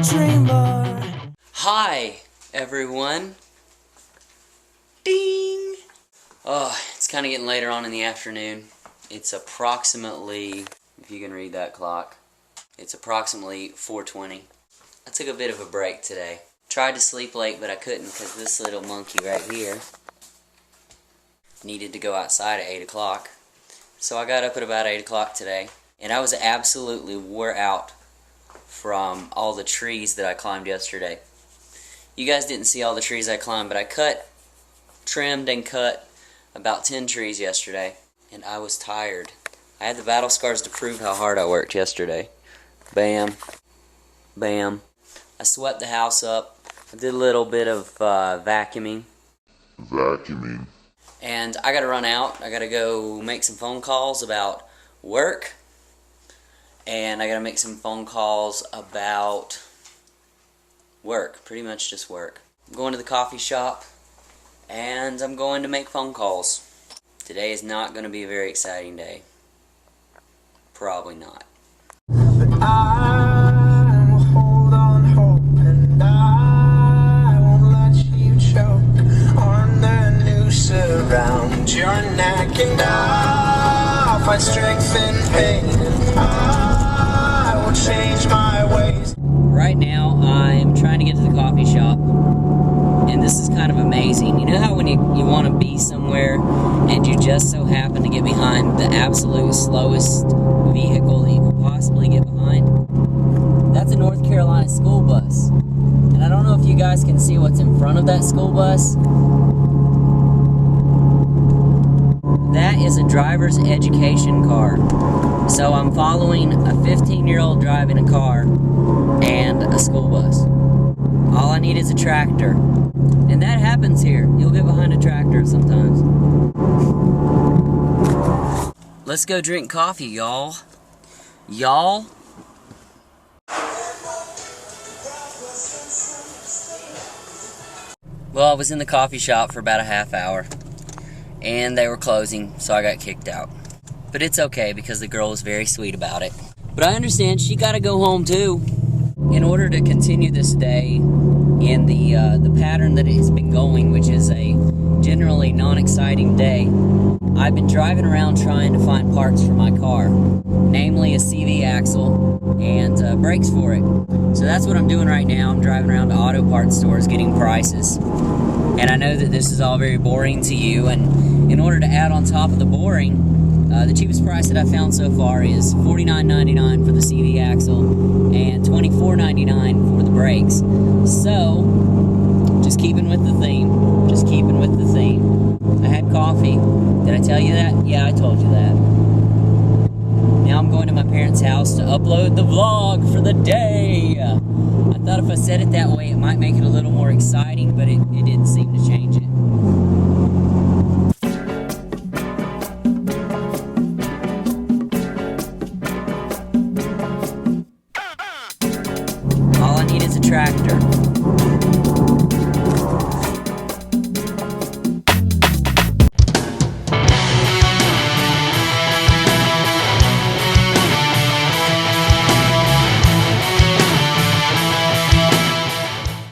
dreamer. Hi, everyone. Ding! Oh, it's kind of getting later on in the afternoon. It's approximately, if you can read that clock, it's approximately 4:20. I took a bit of a break today. Tried to sleep late, but I couldn't because this little monkey right here needed to go outside at 8 o'clock. So I got up at about 8 o'clock today, and I was absolutely wore out from all the trees that I climbed yesterday. You guys didn't see all the trees I climbed, but I trimmed and cut about 10 trees yesterday, and I was tired. I had the battle scars to prove how hard I worked yesterday. Bam. Bam. I swept the house up. I did a little bit of vacuuming. And I gotta run out. I gotta go make some phone calls about work. And I gotta make some phone calls about work. Pretty much just work. I'm going to the coffee shop. And I'm going to make phone calls. Today is not going to be a very exciting day. Probably not. But I will hold on hope, and I won't let you choke on the noose around your neck, and I'll find strength in pain, and I will change my ways. Right now I'm trying to get to the coffee shop, and this is kind of amazing. You know how when you want to be somewhere and you just so happen to get behind the absolute slowest vehicle that you could possibly get behind? That's a North Carolina school bus. And I don't know if you guys can see what's in front of that school bus. That is a driver's education car. So I'm following a 15-year-old driving a car and a school bus. All I need is a tractor. And that happens here. You'll get behind a tractor sometimes. Let's go drink coffee, y'all. Y'all? Well, I was in the coffee shop for about a half hour. And they were closing, so I got kicked out. But it's okay because the girl was very sweet about it. But I understand she gotta go home too. In order to continue this day in the pattern that it has been going, which is a generally non-exciting day, I've been driving around trying to find parts for my car, namely a CV axle and brakes for it. So that's what I'm doing right now. I'm driving around to auto parts stores getting prices. And I know that this is all very boring to you, and in order to add on top of the boring, the cheapest price that I've found so far is $49.99 for the CV axle and $24.99 for the brakes. So, just keeping with the theme. Just keeping with the theme. I had coffee. Did I tell you that? Yeah, I told you that. Now I'm going to my parents' house to upload the vlog for the day. I thought if I said it that way, it might make it a little more exciting, but it didn't seem to change it. All I need is a tractor.